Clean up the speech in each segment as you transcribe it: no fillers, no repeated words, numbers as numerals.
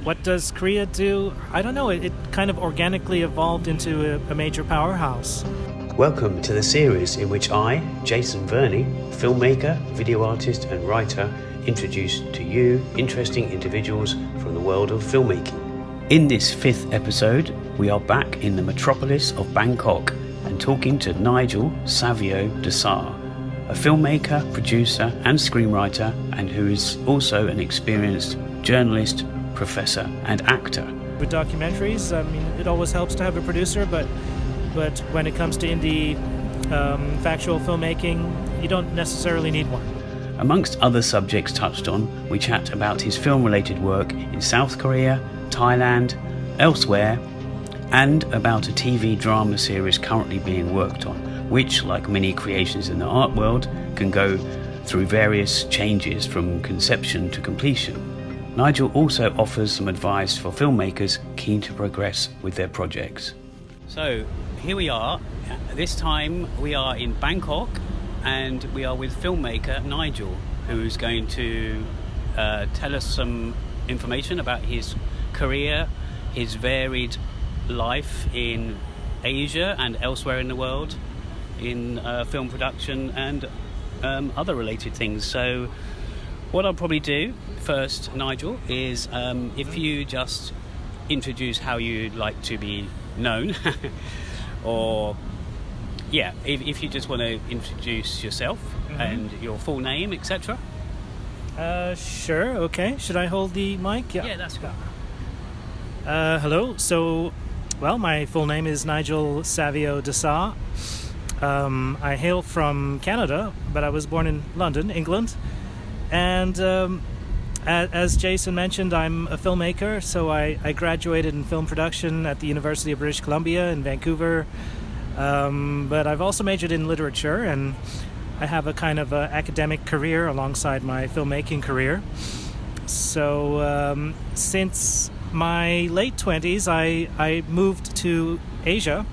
what does Korea do? I don't know. It kind of organically evolved into a major powerhouse. Welcome to the series in which I, Jason Verney, filmmaker, video artist and writer, introduce to you interesting individuals from the world of filmmaking. In this 5th episode, we are back in the metropolis of Bangkok and talking to Nigel Savio D'Sa, a filmmaker, producer and screenwriter, and who is also an experienced journalist, professor and actor. With documentaries, I mean, it always helps to have a producer, but when it comes to indie factual filmmaking, you don't necessarily need one. Amongst other subjects touched on, we chat about his film-related work in South Korea, Thailand, elsewhere, and about a TV drama series currently being worked on, which, like many creations in the art world, can go through various changes from conception to completion. Nigel also offers some advice for filmmakers keen to progress with their projects. So, here we are. This time we are in Bangkok and we are with filmmaker Nigel, who's going to tell us some information about his career, his varied life in Asia and elsewhere in the world, in film production and other related things. So what I'll probably do first, Nigel, is if you just introduce how you'd like to be known, or if you just want to introduce yourself and your full name, etc. Sure, okay. Should I hold the mic? Yeah, that's good. Hello. So, well, my full name is Nigel Savio D'Sa. I hail from Canada, but I was born in London, England. And as Jason mentioned, I'm a filmmaker. So I graduated in film production at the University of British Columbia in Vancouver. But I've also majored in literature, and I have a kind of academic career alongside my filmmaking career. So since my late 20s, I moved to Asia,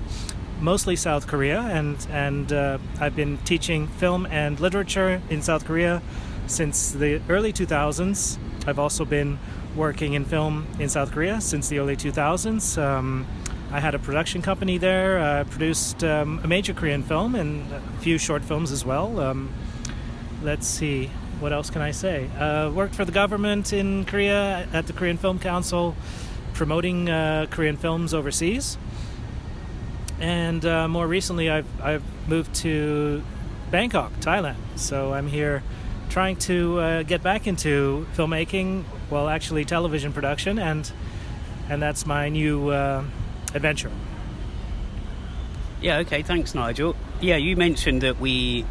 mostly South Korea, and I've been teaching film and literature in South Korea since the early 2000s. I've also been working in film in South Korea since the early 2000s. I had a production company there, produced a major Korean film and a few short films as well. Let's see, what else can I say? Worked for the government in Korea at the Korean Film Council, promoting Korean films overseas. And more recently, I've moved to Bangkok, Thailand. So I'm here trying to get back into filmmaking, well, actually television production, and that's my new adventure. Yeah, okay, thanks, Nigel. Yeah, you mentioned that you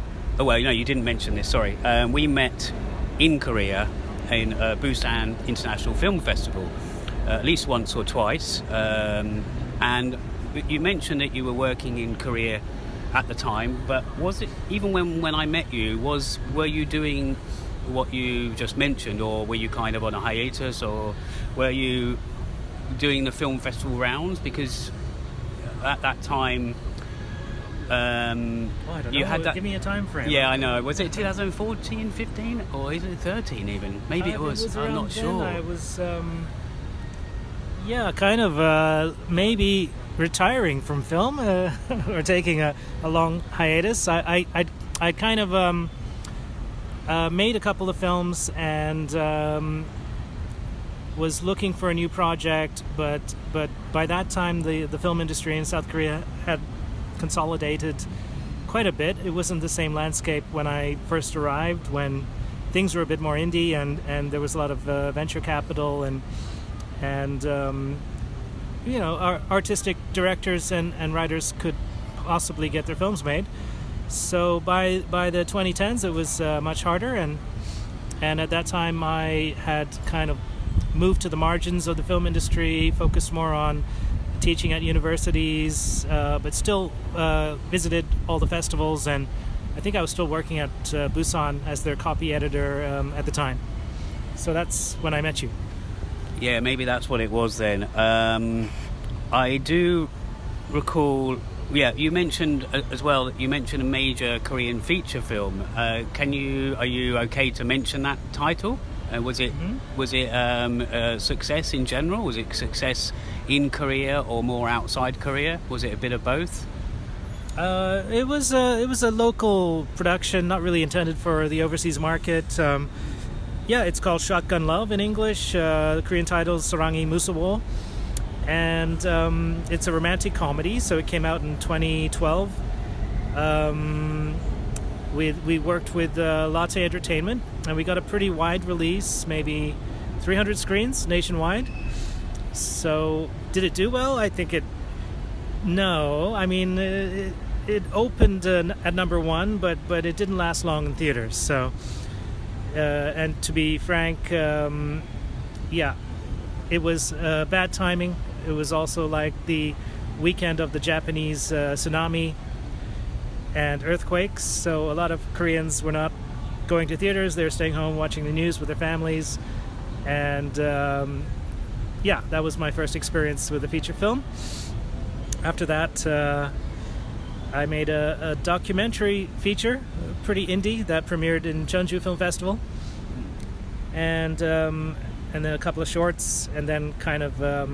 didn't mention this, sorry. We met in Korea in Busan International Film Festival at least once or twice, and you mentioned that you were working in Korea at the time, but was it, even when I met you, were you doing what you just mentioned, or were you kind of on a hiatus, or were you doing the film festival rounds? Because at that time I don't you know. had that. Give me a time frame. Yeah, I know. Was it 2014, 15, or is it 13 even? Maybe it was. I'm not sure. I was kind of maybe retiring from film or taking a long hiatus. I kind of made a couple of films and was looking for a new project, but by that time the film industry in South Korea had consolidated quite a bit. It wasn't the same landscape when I first arrived, when things were a bit more indie and there was a lot of venture capital and artistic directors and writers could possibly get their films made. So by the 2010s it was much harder, and at that time I had kind of moved to the margins of the film industry, focused more on teaching at universities, but still visited all the festivals, and I think I was still working at Busan as their copy editor at the time. So that's when I met you. Yeah, maybe that's what it was then. I do recall. Yeah, you mentioned as well that you mentioned a major Korean feature film. Are you okay to mention that title? Was it a success in general? Was it success in Korea or more outside Korea? Was it a bit of both? It was a local production, not really intended for the overseas market. It's called Shotgun Love in English. The Korean title is Sarangi Musawo, and it's a romantic comedy. So it came out in 2012. We worked with Latte Entertainment, and we got a pretty wide release, maybe 300 screens nationwide. So did it do well? I think no. I mean, it opened at number one, but it didn't last long in theaters. So, and to be frank, it was bad timing. It was also like the weekend of the Japanese tsunami and earthquakes, so a lot of Koreans were not going to theaters. They were staying home watching the news with their families, and that was my first experience with a feature film. After that, I made a documentary feature, pretty indie, that premiered in Jeonju Film Festival, and then a couple of shorts, and then kind of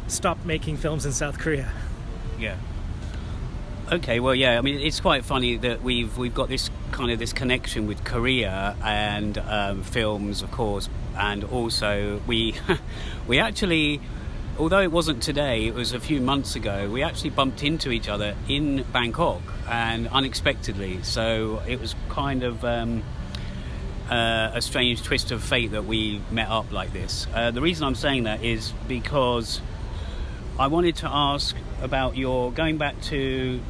stopped making films in South Korea. Yeah. Okay, well, yeah. I mean, it's quite funny that we've got this connection with Korea and films, of course, and also we actually, although it wasn't today, it was a few months ago. We actually bumped into each other in Bangkok, and unexpectedly. So it was kind of a strange twist of fate that we met up like this. The reason I'm saying that is because I wanted to ask about your going back to.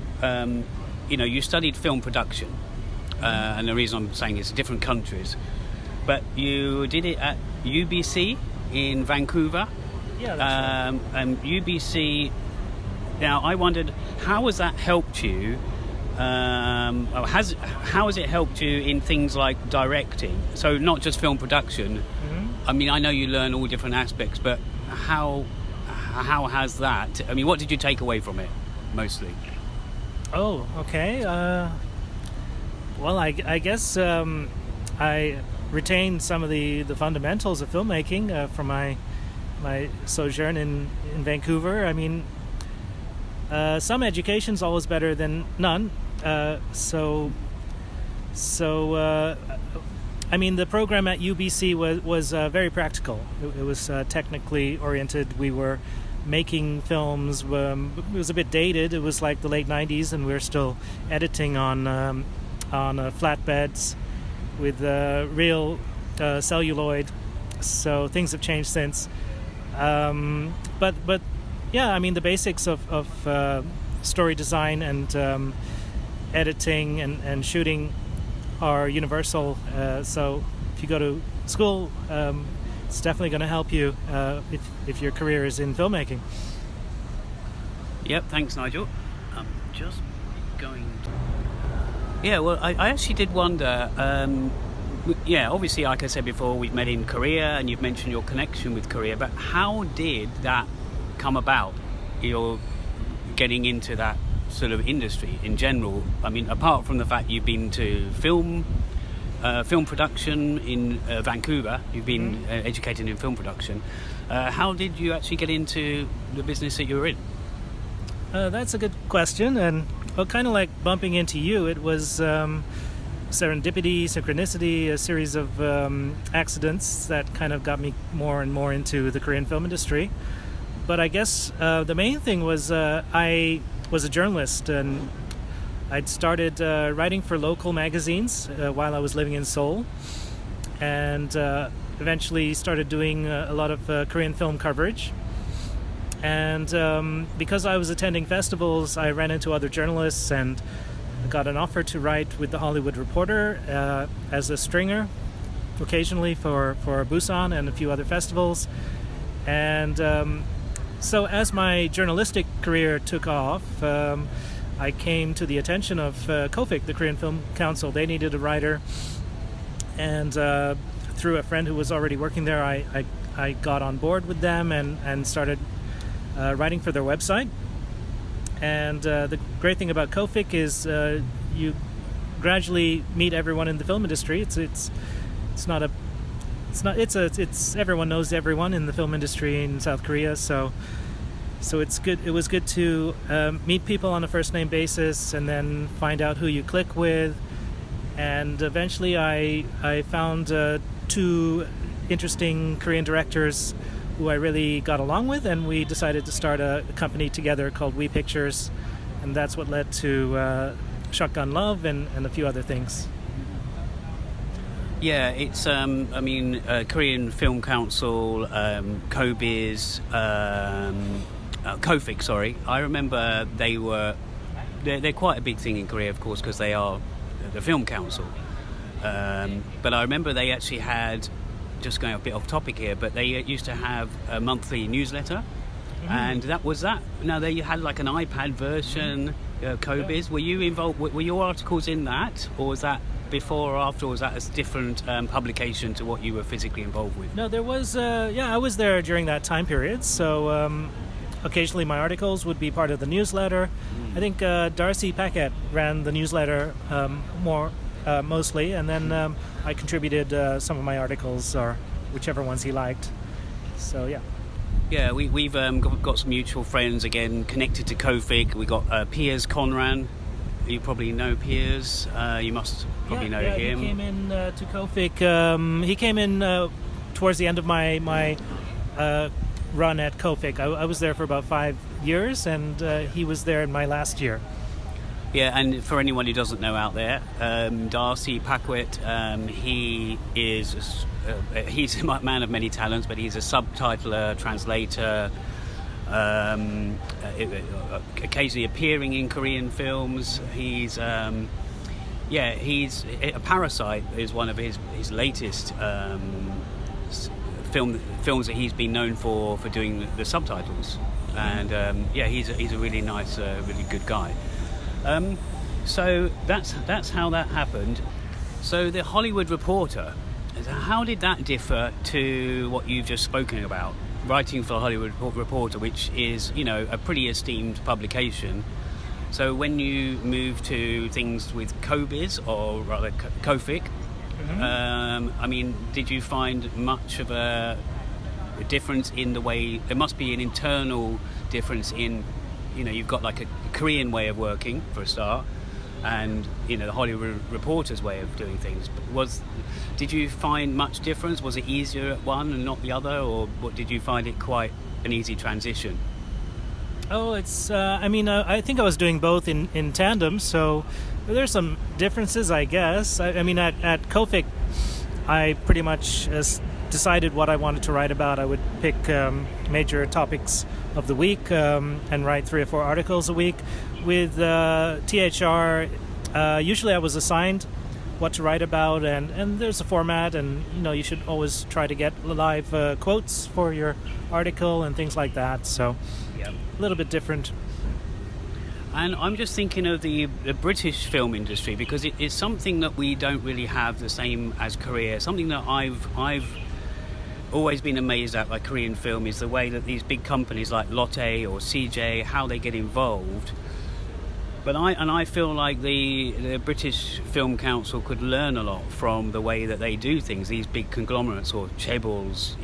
You studied film production, and the reason I'm saying it's different countries, but you did it at UBC in Vancouver. Yeah, that's right. And UBC. Now, I wondered, how has that helped you? How has it helped you in things like directing? So not just film production. Mm-hmm. I mean, I know you learn all different aspects, but how has that? I mean, what did you take away from it, mostly? Oh, okay. Well, I guess I retained some of the fundamentals of filmmaking from my sojourn in Vancouver. I mean, some education's always better than none. So I mean, the program at UBC was very practical. It was technically oriented. We were making films. It was a bit dated. It was like the late 90s, and we were still editing on flatbeds with real celluloid. So things have changed since. But yeah, I mean, the basics of story design and editing and shooting are universal. So if you go to school, it's definitely going to help you if your career is in filmmaking. Yep, thanks, Nigel. I'm just going to... Yeah, well, I actually did wonder... obviously, like I said before, we've met in Korea, and you've mentioned your connection with Korea, but how did that come about, your getting into that sort of industry in general? I mean, apart from the fact you've been to film production in Vancouver, you've been educated in film production, how did you actually get into the business that you were in? That's a good question, and kind of like bumping into you, it was serendipity, synchronicity, a series of accidents that kind of got me more and more into the Korean film industry. But I guess the main thing was I was a journalist, and I'd started writing for local magazines while I was living in Seoul, and eventually started doing a lot of Korean film coverage. And because I was attending festivals, I ran into other journalists and got an offer to write with The Hollywood Reporter as a stringer, occasionally for Busan and a few other festivals. And so as my journalistic career took off, I came to the attention of KOFIC, the Korean Film Council. They needed a writer, and through a friend who was already working there, I got on board with them and started writing for their website. And the great thing about KOFIC is you gradually meet everyone in the film industry. It's not it's not. It's everyone knows everyone in the film industry in South Korea. So it's good. It was good to meet people on a first name basis, and then find out who you click with. And eventually, I found 2 interesting Korean directors who I really got along with, and we decided to start a company together called We Pictures, and that's what led to Shotgun Love and a few other things. Yeah, it's Korean Film Council, KOBIS, KOFIC. Sorry, I remember they're quite a big thing in Korea, of course, because they are the Film Council. But I remember they actually had, just going a bit off topic here, but they used to have a monthly newsletter, and that. No, they had like an iPad version, KOBIS. Were you involved? Were your articles in that, or was that before or after, or was that a different publication to what you were physically involved with? No, there was. I was there during that time period, so occasionally my articles would be part of the newsletter. I think D'Sa Paquette ran the newsletter mostly, and then I contributed some of my articles, or whichever ones he liked. So yeah. Yeah, we've got some mutual friends again connected to KOFIC. We got Piers Conran. You probably know Piers. You must probably know him. He came in to KOFIC. He came in towards the end of my run at KOFIC. I was there for about 5 years, and he was there in my last year. Yeah, and for anyone who doesn't know out there, D'Sa Paquette, he's a man of many talents, but he's a subtitler, translator, occasionally appearing in Korean films. He's Parasite is one of his latest films that he's been known for doing the subtitles, and he's a really nice, really good guy. So that's how that happened. So the Hollywood Reporter, how did that differ to what you've just spoken about? Writing for the Hollywood Reporter, which is, a pretty esteemed publication. So when you moved to things with KOBIS, or rather KOFIC, did you find much of a difference in the way? There must be an internal difference in, you've got like a Korean way of working for a start, and the Hollywood Reporter's way of doing things. Did you find much difference? Was it easier at one and not the other, or did you find it quite an easy transition? Oh, it's. I think I was doing both in tandem, so there's some differences, I guess. At KOFIC, I pretty much decided what I wanted to write about. I would pick major topics of the week and write 3 or 4 articles a week. With THR, usually I was assigned what to write about, and there's a format, and you should always try to get live quotes for your article and things like that. So a little bit different. And I'm just thinking of the British film industry, because it is something that we don't really have the same as Korea. Something that I've always been amazed at, like Korean film, is the way that these big companies like Lotte or CJ, how they get involved. But I feel like the British Film Council could learn a lot from the way that they do things. These big conglomerates or chaebols,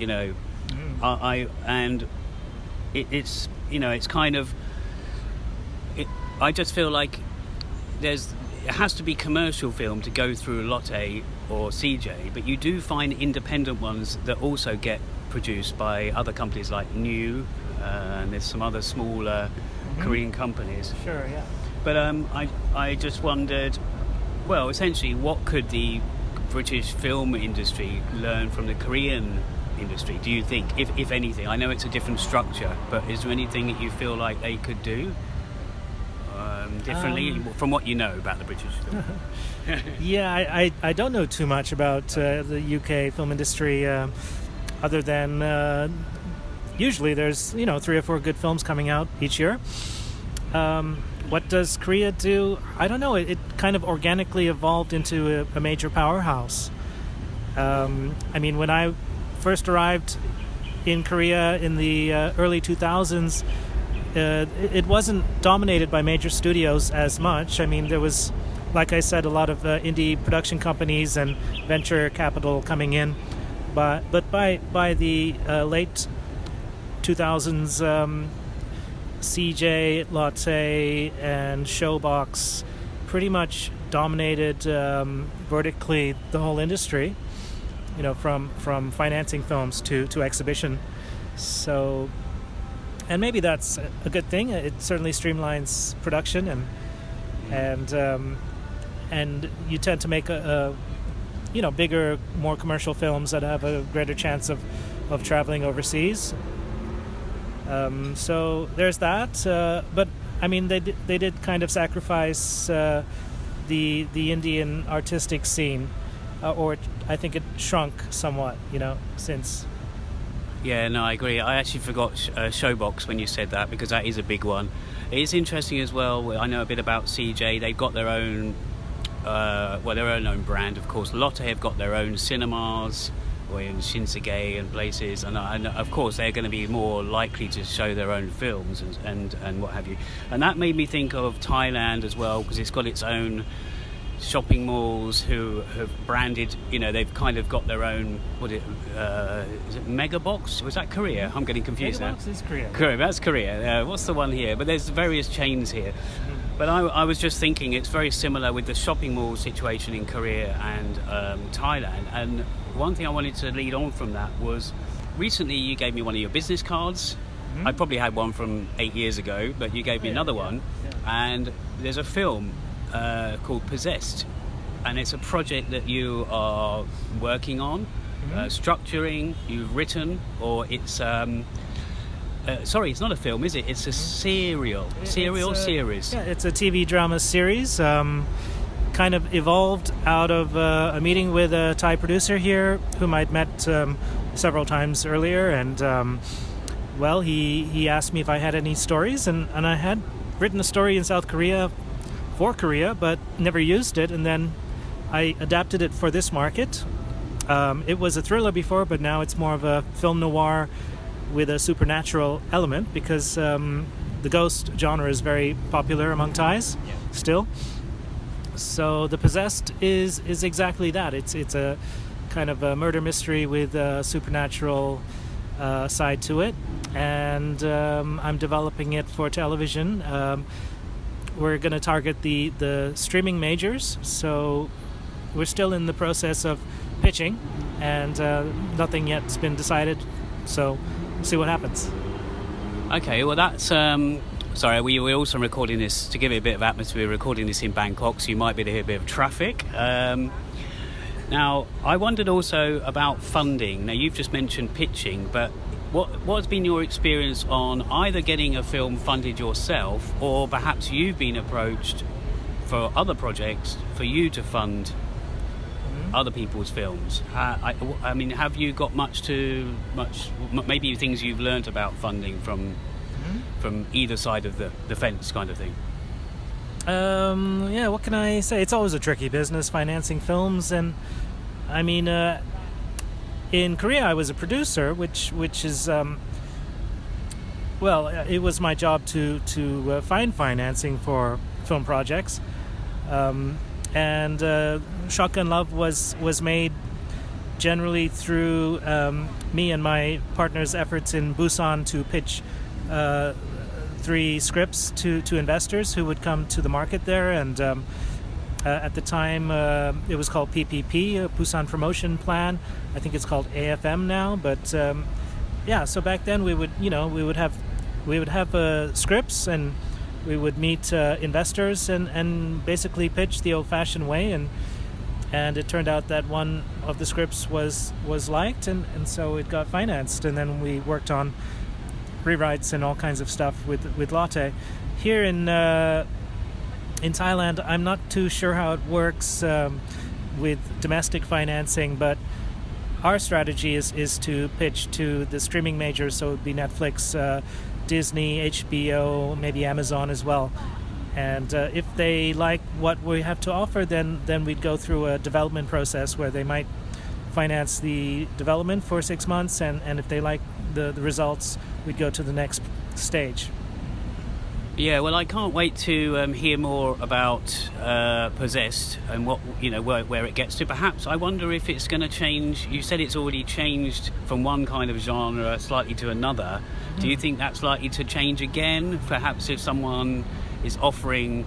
it's kind of. I just feel like it has to be commercial film to go through Lotte or CJ, but you do find independent ones that also get produced by other companies like New, and there's some other smaller Korean companies. Sure, yeah. But I just wondered, well, essentially, what could the British film industry learn from the Korean industry, do you think, if anything? I know it's a different structure, but is there anything that you feel like they could do differently from what you know about the British film? Yeah, I don't know too much about the UK film industry, other than usually there's 3 or 4 good films coming out each year. What does Korea do? I don't know. It kind of organically evolved into a major powerhouse. When I first arrived in Korea in the early 2000s, it wasn't dominated by major studios as much. There was, like I said, a lot of indie production companies and venture capital coming in. But by the late 2000s, CJ, Latte, and Showbox pretty much dominated vertically the whole industry. From financing films to exhibition. So, and maybe that's a good thing. It certainly streamlines production, and you tend to make a bigger, more commercial films that have a greater chance of traveling overseas. So there's that. But I mean, they did kind of sacrifice the Indian artistic scene, or I think it shrunk somewhat, since. Yeah, no, I agree. I actually forgot Showbox when you said that, because that is a big one. It's interesting as well. I know a bit about CJ. They've got their own, their own brand, of course. Lotte have got their own cinemas, or in Shinsegae and places, and of course they're going to be more likely to show their own films and what have you. And that made me think of Thailand as well, because it's got its own shopping malls who have branded, they've kind of got their own, is it Megabox? Was that Korea? I'm getting confused now. Megabox is Korea. Korea, that's Korea. What's the one here? But there's various chains here. But I was just thinking it's very similar with the shopping mall situation in Korea and Thailand. And one thing I wanted to lead on from that was, recently you gave me one of your business cards. I probably had one from 8 years ago, but you gave me another one. And there's a film called Possessed, and it's a project that you are working on, structuring, you've written, or it's sorry, it's not a film, is it? It's a series. Yeah, it's a TV drama series, kind of evolved out of a meeting with a Thai producer here whom I'd met several times earlier, and he asked me if I had any stories, and I had written a story in South Korea for Korea, but never used it, and then I adapted it for this market. It was a thriller before, but now it's more of a film noir with a supernatural element, because the ghost genre is very popular among Thais still. So The Possessed is exactly that. It's a kind of a murder mystery with a supernatural side to it, and I'm developing it for television. We're going to target the streaming majors, so we're still in the process of pitching, and nothing yet's been decided, so we'll see what happens. Okay, well that's sorry, we're also recording this, to give it a bit of atmosphere, recording this in Bangkok, so you might be able to hear a bit of traffic. Now, I wondered also about funding. Now, you've just mentioned pitching, but what's been your experience on either getting a film funded yourself, or perhaps you've been approached for other projects for you to fund other people's films? I mean, have you got much maybe things you've learned about funding from either side of the fence kind of thing? What can I say? It's always a tricky business, financing films, and I mean, in Korea I was a producer, which is it was my job to find financing for film projects, and Shotgun Love was made generally through me and my partner's efforts in Busan to pitch 3 scripts to investors who would come to the market there, and at the time it was called PPP, Busan Promotion Plan. I think it's called AFM now, but so back then we would have scripts, and we would meet investors and basically pitch the old-fashioned way, and it turned out that one of the scripts was liked, and so it got financed, and then we worked on rewrites and all kinds of stuff with Latte. Here in Thailand, I'm not too sure how it works with domestic financing, but our strategy is to pitch to the streaming majors, so it would be Netflix, Disney, HBO, maybe Amazon as well. And if they like what we have to offer, then we'd go through a development process where they might finance the development for 6 months, and if they like the results, we'd go to the next stage. Yeah, well, I can't wait to hear more about Possessed and what where it gets to. Perhaps I wonder if it's going to change. You said it's already changed from one kind of genre slightly to another. Mm-hmm. Do you think that's likely to change again? Perhaps if someone is offering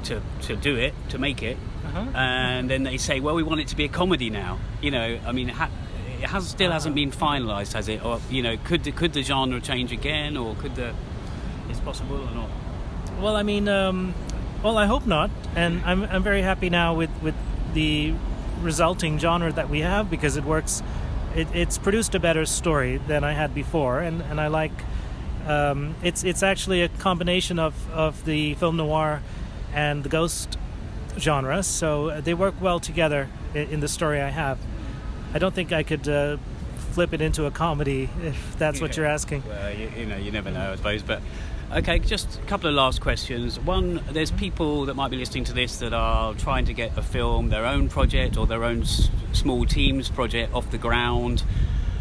to do it, to make it, and then they say, well, we want it to be a comedy now. I mean, it still hasn't been finalised, has it? Or could the genre change again, or it's possible or not? Well, I mean, I hope not, and I'm very happy now with the resulting genre that we have, because it works. It's produced a better story than I had before, and I like. It's actually a combination of the film noir and the ghost genre, so they work well together in the story I have. I don't think I could flip it into a comedy, if that's what you're asking. Well, you never know, I suppose. But okay, just a couple of last questions. One, there's people that might be listening to this that are trying to get a film, their own project or their own small team's project off the ground,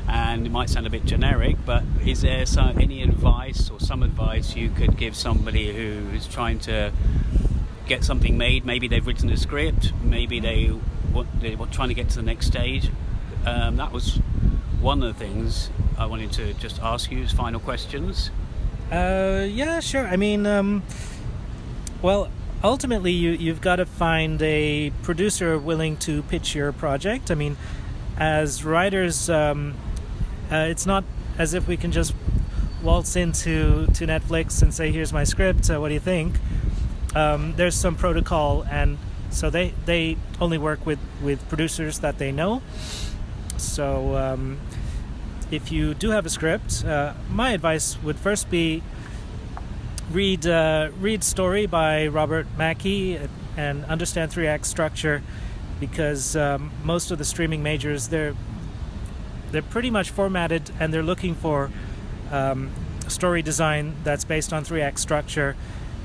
and it might sound a bit generic, but is there any advice or some advice you could give somebody who is trying to get something made? Maybe they've written a script, maybe they were trying to get to the next stage. That was one of the things I wanted to just ask you as final questions. Yeah, sure. I mean, well, ultimately you've got to find a producer willing to pitch your project. I mean, as writers, it's not as if we can just waltz into Netflix and say, here's my script, what do you think? There's some protocol, and so they only work with producers that they know. So if you do have a script, my advice would first be read Story by Robert Mackey and understand 3-act structure, because most of the streaming majors, they're pretty much formatted, and they're looking for story design that's based on 3-act structure.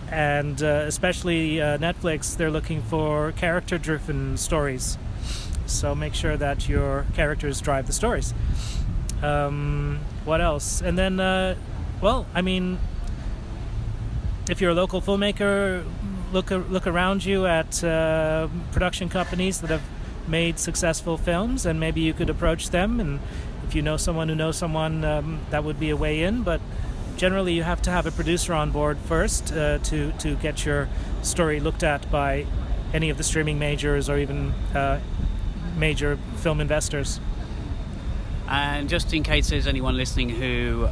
And especially Netflix, they're looking for character-driven stories. So make sure that your characters drive the stories. What else? And then, well, I mean, if you're a local filmmaker, look around you at production companies that have made successful films, and maybe you could approach them. And if you know someone who knows someone, that would be a way in. But generally, you have to have a producer on board first to get your story looked at by any of the streaming majors or even major film investors. And just in case there's anyone listening who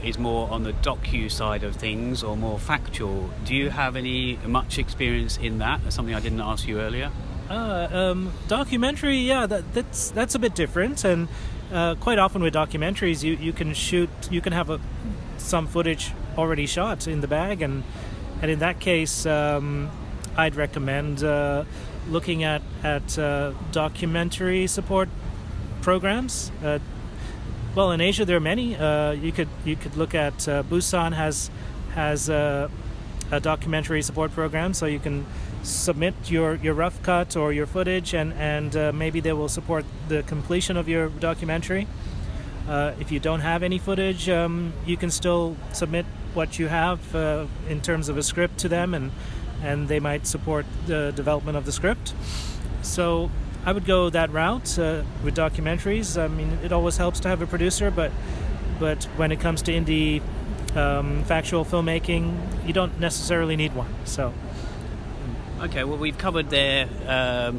is more on the docu side of things or more factual, do you have much experience in that? That's something I didn't ask you earlier. Documentary, yeah, that's a bit different, and quite often with documentaries, you can have some footage already shot in the bag, and in that case, I'd recommend looking at documentary support programs. Well, in Asia there are many. You could look at Busan has a documentary support program, so you can submit your rough cut or your footage, and maybe they will support the completion of your documentary. If you don't have any footage, you can still submit what you have in terms of a script to them, and they might support the development of the script. So I would go that route with documentaries. I mean, it always helps to have a producer, but when it comes to indie factual filmmaking, you don't necessarily need one. So. Okay, well, we've covered there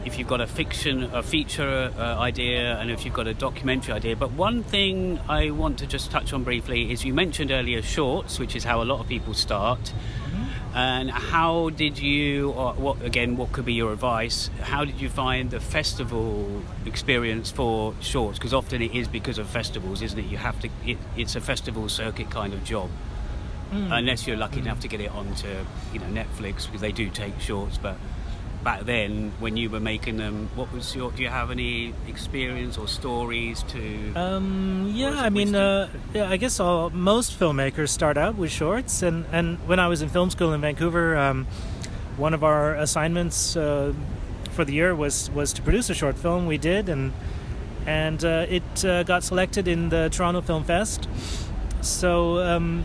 if you've got a feature idea, and if you've got a documentary idea. But one thing I want to just touch on briefly is you mentioned earlier shorts, which is how a lot of people start. Mm-hmm. And how did you, or what could be your advice, how did you find the festival experience for shorts? Because often it is because of festivals, isn't it? You have to, it's a festival circuit kind of job. Unless you're lucky enough to get it onto Netflix, because they do take shorts. But back then, when you were making them, do you have any experience or stories to? Yeah, I mean, I guess most filmmakers start out with shorts, and when I was in film school in Vancouver, one of our assignments for the year was to produce a short film. We did, and it got selected in the Toronto Film Fest. So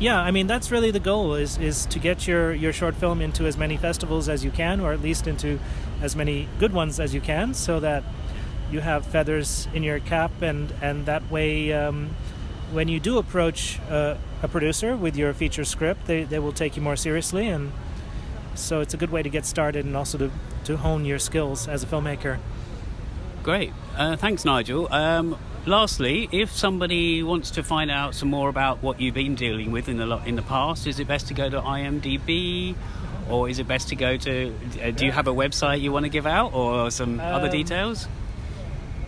Yeah, I mean, that's really the goal, is to get your short film into as many festivals as you can, or at least into as many good ones as you can, so that you have feathers in your cap, and that way when you do approach a producer with your feature script, they will take you more seriously, and so it's a good way to get started and also to hone your skills as a filmmaker. Great. Thanks, Nigel. Lastly, if somebody wants to find out some more about what you've been dealing with in the past, is it best to go to IMDb, or is it best to go to... do you have a website you want to give out, or some other details?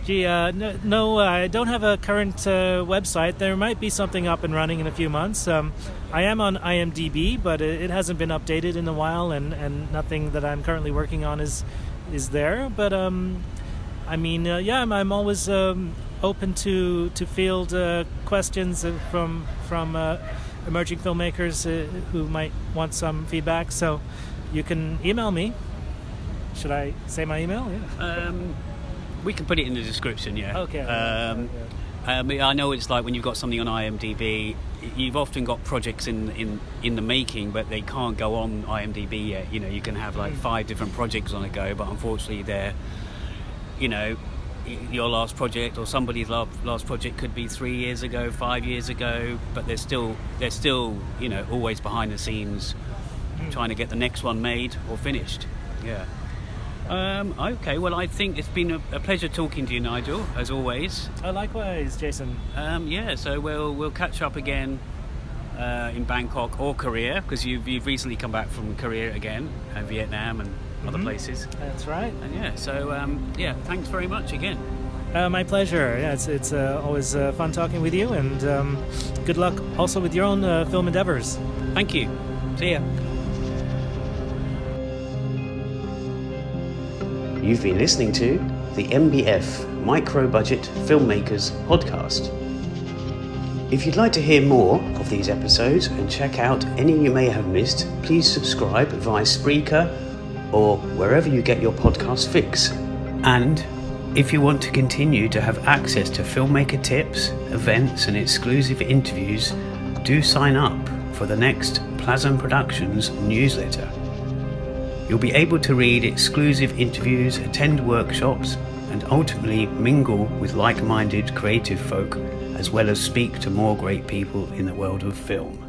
No, I don't have a current website. There might be something up and running in a few months. I am on IMDb, but it hasn't been updated in a while, and nothing that I'm currently working on is there. But I mean, I'm always open to field questions from emerging filmmakers who might want some feedback. So you can email me. Should I say my email? Yeah. We can put it in the description, yeah. Okay. I know it's like when you've got something on IMDb, you've often got projects in the making, but they can't go on IMDb yet. You know, you can have like 5 different projects on a go, but unfortunately they're, you know, your last project or somebody's last project could be 3 years ago, 5 years ago, but they're still, you know, always behind the scenes trying to get the next one made or finished. Yeah. Okay, well, I think it's been a pleasure talking to you, Nigel, as always. Likewise, Jason. So we'll catch up again in Bangkok or Korea, because you've recently come back from Korea again, and Vietnam and other places. That's right. And thanks very much again. My pleasure. Yeah, it's always fun talking with you, and good luck also with your own film endeavors. Thank you. See ya. You've been listening to the MBF Micro Budget Filmmakers podcast. If you'd like to hear more of these episodes and check out any you may have missed, please subscribe via Spreaker or wherever you get your podcast fix. And if you want to continue to have access to filmmaker tips, events and exclusive interviews, do sign up for the next Plasm Productions newsletter. You'll be able to read exclusive interviews, attend workshops, and ultimately mingle with like-minded creative folk, as well as speak to more great people in the world of film.